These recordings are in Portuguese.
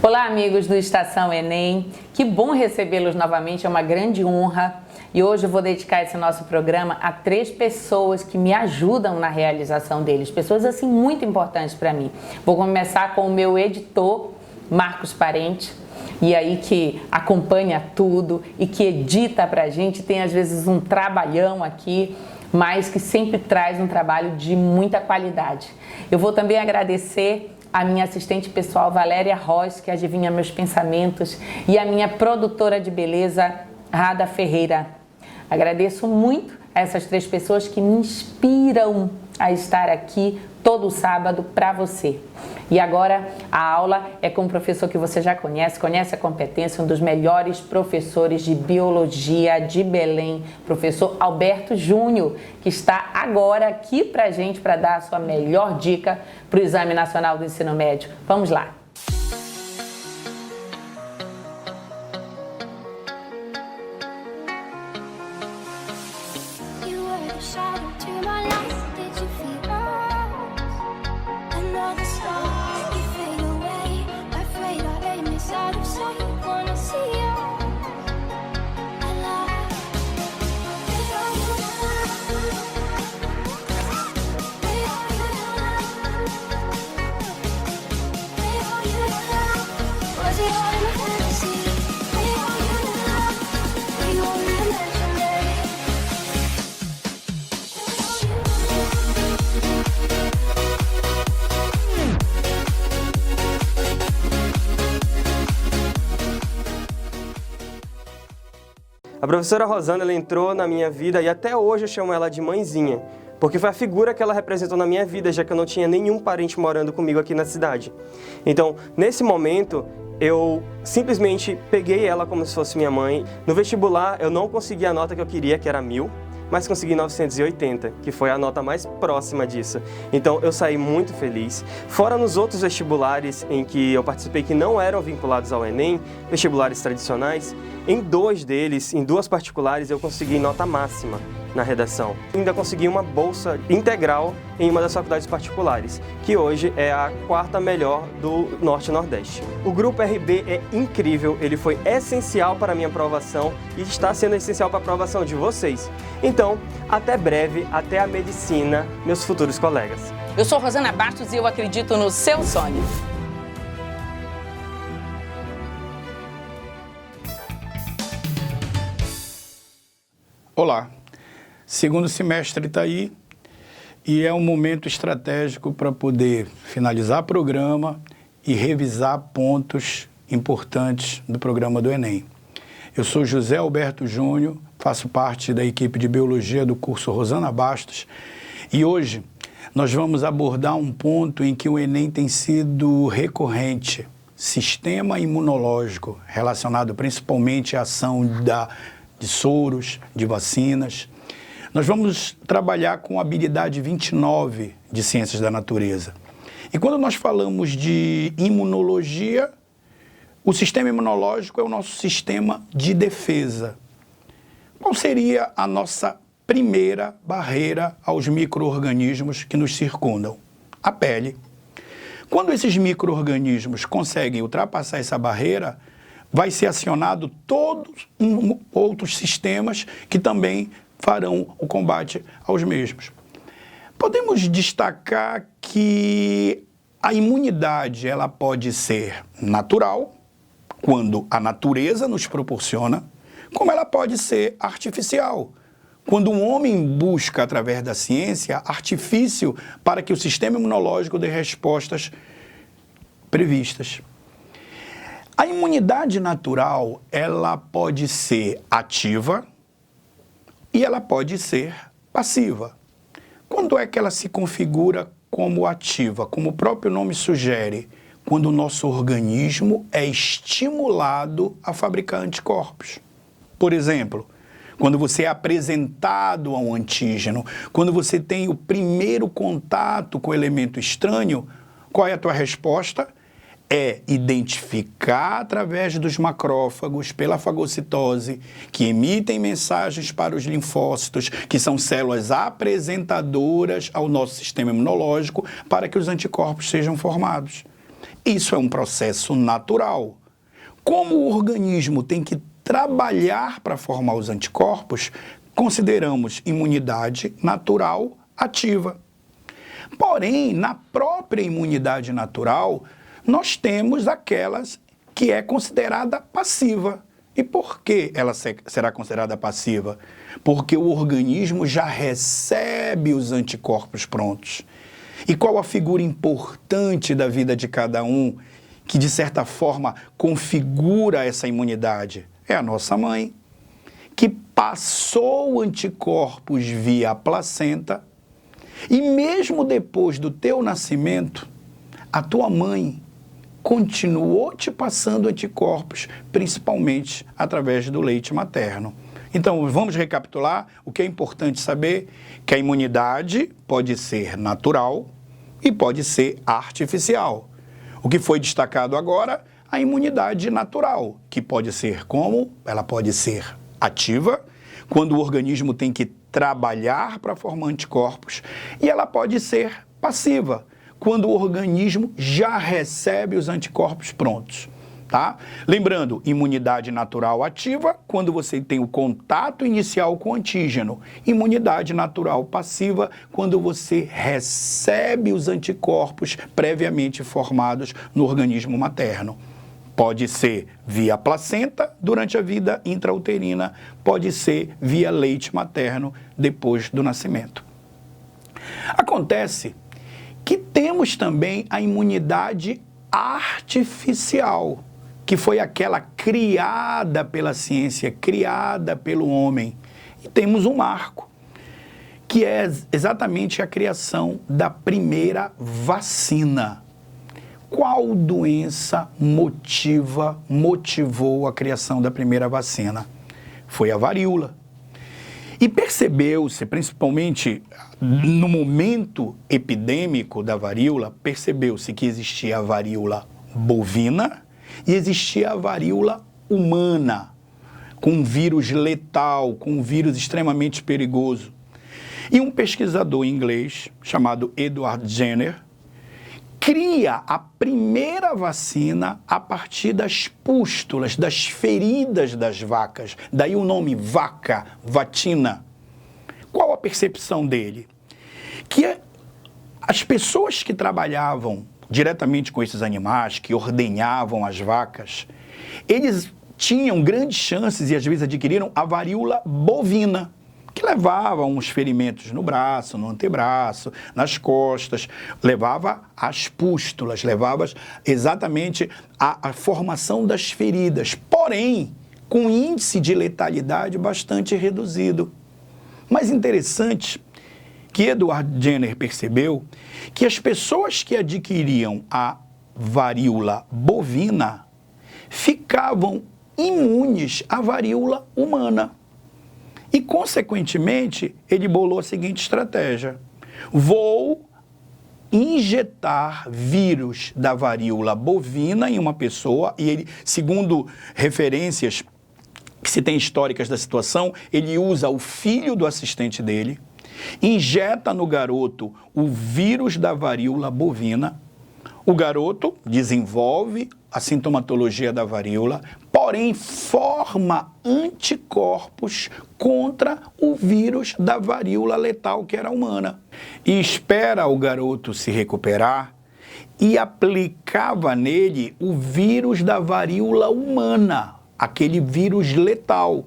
Olá, amigos do Estação Enem. Que bom recebê-los novamente, é uma grande honra. E hoje eu vou dedicar esse nosso programa a 3 pessoas que me ajudam na realização deles. Pessoas, assim, muito importantes para mim. Vou começar com o meu editor, Marcos Parente, e aí que acompanha tudo e que edita pra gente. Tem, às vezes, um trabalhão aqui, mas que sempre traz um trabalho de muita qualidade. Eu vou também agradecer a minha assistente pessoal, Valéria Ross, que adivinha meus pensamentos, e a minha produtora de beleza, Rada Ferreira. Agradeço muito a essas 3 pessoas que me inspiram a estar aqui todo sábado para você. E agora a aula é com um professor que você já conhece a competência, um dos melhores professores de biologia de Belém, professor Alberto Júnior, que está agora aqui para a gente para dar a sua melhor dica para o Exame Nacional do Ensino Médio. Vamos lá! A professora Rosana, ela entrou na minha vida e até hoje eu chamo ela de mãezinha, porque foi a figura que ela representou na minha vida, já que eu não tinha nenhum parente morando comigo aqui na cidade. Então, nesse momento, eu simplesmente peguei ela como se fosse minha mãe. No vestibular, eu não consegui a nota que eu queria, que era 1000, mas consegui 980, que foi a nota mais próxima disso. Então eu saí muito feliz. Fora nos outros vestibulares em que eu participei que não eram vinculados ao Enem, vestibulares tradicionais, em 2 deles, em 2 particulares, eu consegui nota máxima na redação. Ainda consegui uma bolsa integral em uma das faculdades particulares, que hoje é a 4ª melhor do Norte e Nordeste. O Grupo RB é incrível, ele foi essencial para a minha aprovação e está sendo essencial para a aprovação de vocês. Então, até breve, até a medicina, meus futuros colegas. Eu sou Rosana Bastos e eu acredito no seu sonho. Olá, segundo semestre está aí e é um momento estratégico para poder finalizar o programa e revisar pontos importantes do programa do Enem. Eu sou José Alberto Júnior, faço parte da equipe de Biologia do curso Rosana Bastos e hoje nós vamos abordar um ponto em que o Enem tem sido recorrente, sistema imunológico, relacionado principalmente à ação de soros, de vacinas. Nós vamos trabalhar com a habilidade 29 de Ciências da Natureza. E quando nós falamos de imunologia, o sistema imunológico é o nosso sistema de defesa. Qual seria a nossa primeira barreira aos micro-organismos que nos circundam? A pele. Quando esses micro-organismos conseguem ultrapassar essa barreira, vai ser acionado todos outros sistemas que também farão o combate aos mesmos. Podemos destacar que a imunidade ela pode ser natural, quando a natureza nos proporciona, como ela pode ser artificial, quando um homem busca, através da ciência, artifício para que o sistema imunológico dê respostas previstas. A imunidade natural, ela pode ser ativa e ela pode ser passiva. Quando é que ela se configura como ativa? Como o próprio nome sugere, quando o nosso organismo é estimulado a fabricar anticorpos. Por exemplo, quando você é apresentado a um antígeno, quando você tem o primeiro contato com o elemento estranho, qual é a tua resposta? É identificar através dos macrófagos, pela fagocitose, que emitem mensagens para os linfócitos, que são células apresentadoras ao nosso sistema imunológico, para que os anticorpos sejam formados. Isso é um processo natural. Como o organismo tem que trabalhar para formar os anticorpos, consideramos imunidade natural ativa. Porém, na própria imunidade natural, nós temos aquelas que é considerada passiva. E por que ela será considerada passiva? Porque o organismo já recebe os anticorpos prontos. E qual a figura importante da vida de cada um que, de certa forma, configura essa imunidade? É a nossa mãe, que passou anticorpos via a placenta. E mesmo depois do teu nascimento, a tua mãe continuou te passando anticorpos, principalmente através do leite materno. Então, vamos recapitular o que é importante saber, que a imunidade pode ser natural e pode ser artificial. O que foi destacado agora, a imunidade natural, que pode ser como? Ela pode ser ativa, quando o organismo tem que trabalhar para formar anticorpos, e ela pode ser passiva, quando o organismo já recebe os anticorpos prontos, tá? Lembrando, imunidade natural ativa, quando você tem o contato inicial com o antígeno. Imunidade natural passiva, quando você recebe os anticorpos previamente formados no organismo materno. Pode ser via placenta durante a vida intrauterina, pode ser via leite materno depois do nascimento. Acontece que temos também a imunidade artificial, que foi aquela criada pela ciência, criada pelo homem. E temos um marco, que é exatamente a criação da primeira vacina. Qual doença motivou a criação da primeira vacina? Foi a varíola. E percebeu-se, principalmente no momento epidêmico da varíola, percebeu-se que existia a varíola bovina e existia a varíola humana, com um vírus letal, com um vírus extremamente perigoso. E um pesquisador inglês chamado Edward Jenner cria a primeira vacina a partir das pústulas, das feridas das vacas. Daí o nome vaca, vatina. Qual a percepção dele? Que as pessoas que trabalhavam diretamente com esses animais, que ordenhavam as vacas, eles tinham grandes chances e às vezes adquiriram a varíola bovina, que levava uns ferimentos no braço, no antebraço, nas costas, levava as pústulas, levava exatamente a formação das feridas, porém, com índice de letalidade bastante reduzido. Mas interessante que Edward Jenner percebeu que as pessoas que adquiriam a varíola bovina ficavam imunes à varíola humana. E, consequentemente, ele bolou a seguinte estratégia: vou injetar vírus da varíola bovina em uma pessoa, e ele, segundo referências que se tem históricas da situação, ele usa o filho do assistente dele, injeta no garoto o vírus da varíola bovina, o garoto desenvolve a sintomatologia da varíola, porém forma anticorpos contra o vírus da varíola letal, que era humana. E espera o garoto se recuperar e aplicava nele o vírus da varíola humana, aquele vírus letal.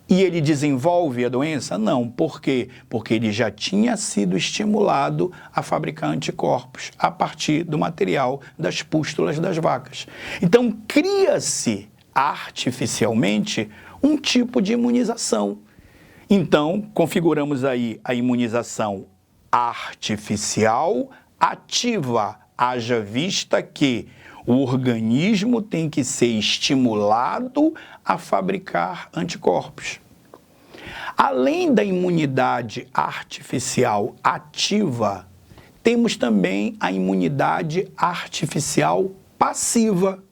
E ele desenvolve a doença? Não. Por quê? Porque ele já tinha sido estimulado a fabricar anticorpos a partir do material das pústulas das vacas. Então, cria-se artificialmente um tipo de imunização. Então, configuramos aí a imunização artificial ativa, haja vista que o organismo tem que ser estimulado a fabricar anticorpos. Além da imunidade artificial ativa, temos também a imunidade artificial passiva,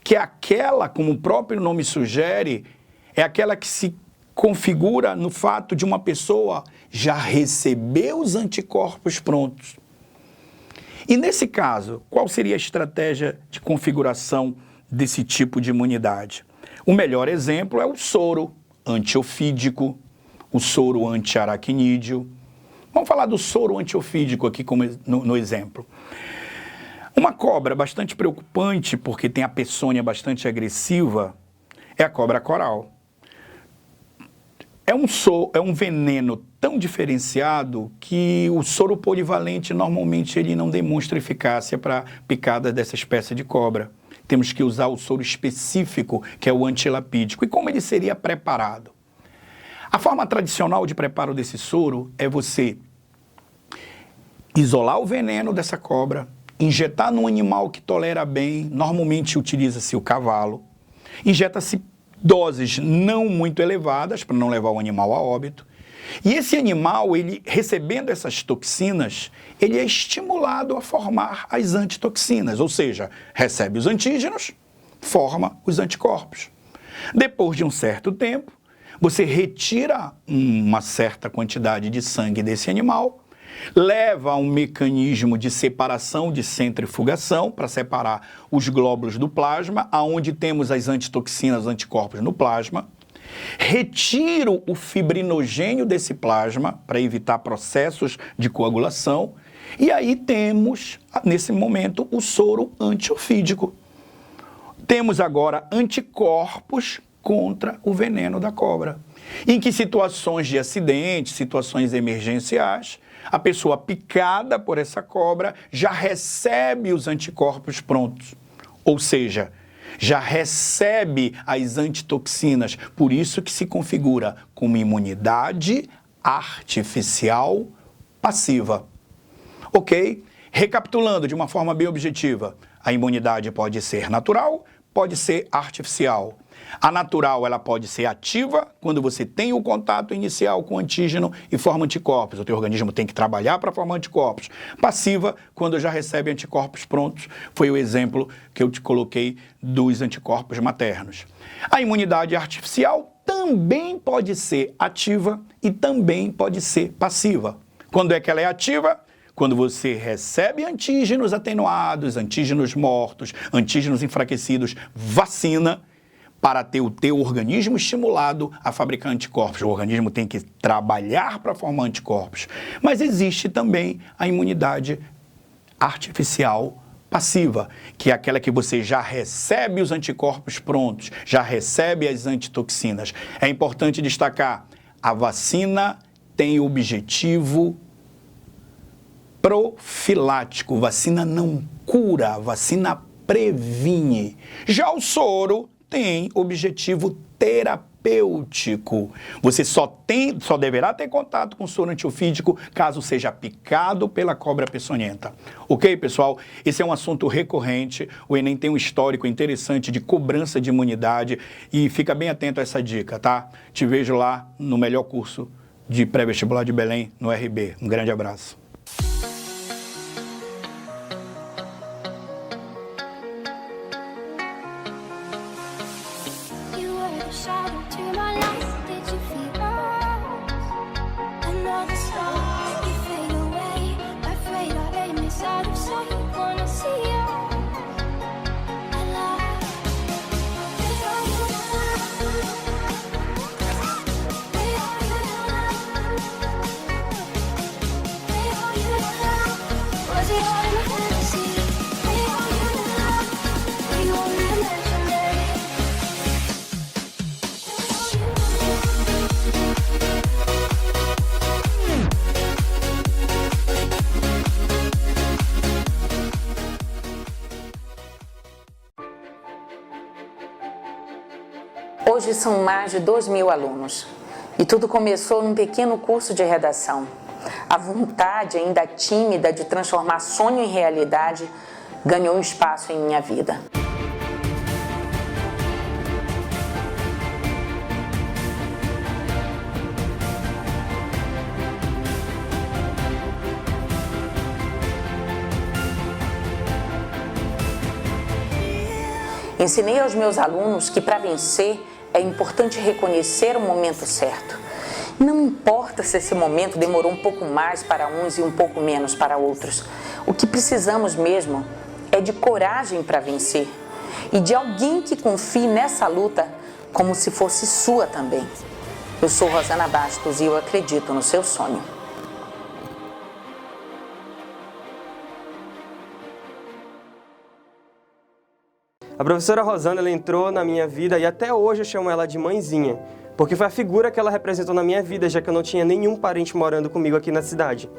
que é aquela, como o próprio nome sugere, é aquela que se configura no fato de uma pessoa já receber os anticorpos prontos. E nesse caso, qual seria a estratégia de configuração desse tipo de imunidade? O melhor exemplo é o soro antiofídico, o soro antiaracnídeo. Vamos falar do soro antiofídico aqui como no exemplo. Uma cobra bastante preocupante, porque tem a peçonha bastante agressiva, é a cobra coral. É um veneno tão diferenciado que o soro polivalente normalmente ele não demonstra eficácia para picada dessa espécie de cobra. Temos que usar o soro específico, que é o antilapídico. E como ele seria preparado? A forma tradicional de preparo desse soro é você isolar o veneno dessa cobra, injetar num animal que tolera bem, normalmente utiliza-se o cavalo, injeta-se doses não muito elevadas, para não levar o animal a óbito, e esse animal, ele recebendo essas toxinas, ele é estimulado a formar as antitoxinas, ou seja, recebe os antígenos, forma os anticorpos. Depois de um certo tempo, você retira uma certa quantidade de sangue desse animal, leva a um mecanismo de separação, de centrifugação, para separar os glóbulos do plasma, aonde temos as antitoxinas, os anticorpos no plasma, retiro o fibrinogênio desse plasma para evitar processos de coagulação, e aí temos, nesse momento, o soro antiofídico. Temos agora anticorpos contra o veneno da cobra. Em que situações de acidente, situações emergenciais, a pessoa picada por essa cobra já recebe os anticorpos prontos. Ou seja, já recebe as antitoxinas. Por isso que se configura como imunidade artificial passiva. Ok? Recapitulando de uma forma bem objetiva, a imunidade pode ser natural, pode ser artificial. A natural, ela pode ser ativa, quando você tem o contato inicial com o antígeno e forma anticorpos. O teu organismo tem que trabalhar para formar anticorpos. Passiva, quando já recebe anticorpos prontos. Foi o exemplo que eu te coloquei dos anticorpos maternos. A imunidade artificial também pode ser ativa e também pode ser passiva. Quando é que ela é ativa? Quando você recebe antígenos atenuados, antígenos mortos, antígenos enfraquecidos, vacina, para ter o teu organismo estimulado a fabricar anticorpos. O organismo tem que trabalhar para formar anticorpos. Mas existe também a imunidade artificial passiva, que é aquela que você já recebe os anticorpos prontos, já recebe as antitoxinas. É importante destacar, a vacina tem o objetivo profilático. Vacina não cura, vacina previne. Já o soro tem objetivo terapêutico. Você só deverá ter contato com soro antiofídico caso seja picado pela cobra peçonhenta. Ok, pessoal? Esse é um assunto recorrente. O Enem tem um histórico interessante de cobrança de imunidade e fica bem atento a essa dica, tá? Te vejo lá no melhor curso de pré-vestibular de Belém, no RB. Um grande abraço. Hoje são mais de 2.000 alunos e tudo começou num pequeno curso de redação. A vontade, ainda tímida, de transformar sonho em realidade ganhou um espaço em minha vida. Ensinei aos meus alunos que para vencer é importante reconhecer o momento certo. Não importa se esse momento demorou um pouco mais para uns e um pouco menos para outros. O que precisamos mesmo é de coragem para vencer e de alguém que confie nessa luta como se fosse sua também. Eu sou Rosana Bastos e eu acredito no seu sonho. A professora Rosana, ela entrou na minha vida e até hoje eu chamo ela de mãezinha, porque foi a figura que ela representou na minha vida, já que eu não tinha nenhum parente morando comigo aqui na cidade.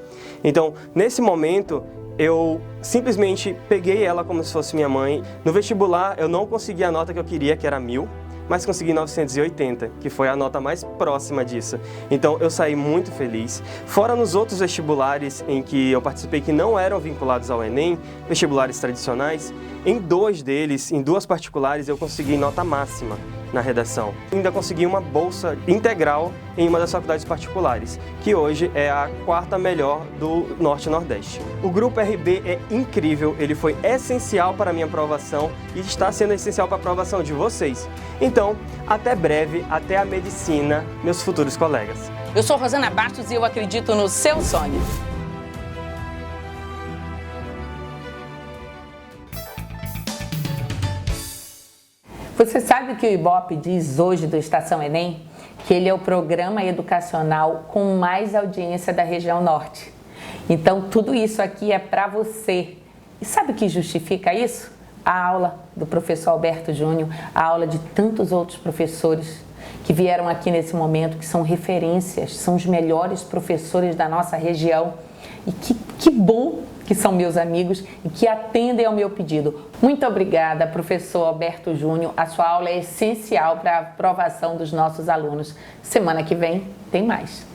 Então, nesse momento, eu simplesmente peguei ela como se fosse minha mãe. No vestibular, eu não consegui a nota que eu queria, que era 1000, mas consegui 980, que foi a nota mais próxima disso. Então, eu saí muito feliz. Fora nos outros vestibulares em que eu participei que não eram vinculados ao Enem, vestibulares tradicionais, em 2 deles, em 2 particulares, eu consegui nota máxima na redação. Ainda consegui uma bolsa integral em uma das faculdades particulares, que hoje é a 4ª melhor do Norte e Nordeste. O Grupo RB é incrível, ele foi essencial para a minha aprovação e está sendo essencial para a aprovação de vocês. Então, até breve, até a medicina, meus futuros colegas. Eu sou Rosana Bastos e eu acredito no seu sonho. Você sabe que o Ibope diz hoje do Estação Enem que ele é o programa educacional com mais audiência da região norte. Então, tudo isso aqui é para você. E sabe o que justifica isso? A aula do professor Alberto Júnior, a aula de tantos outros professores que vieram aqui nesse momento, que são referências, são os melhores professores da nossa região. E que bom que são meus amigos e que atendem ao meu pedido. Muito obrigada, professor Alberto Júnior. A sua aula é essencial para a aprovação dos nossos alunos. Semana que vem tem mais.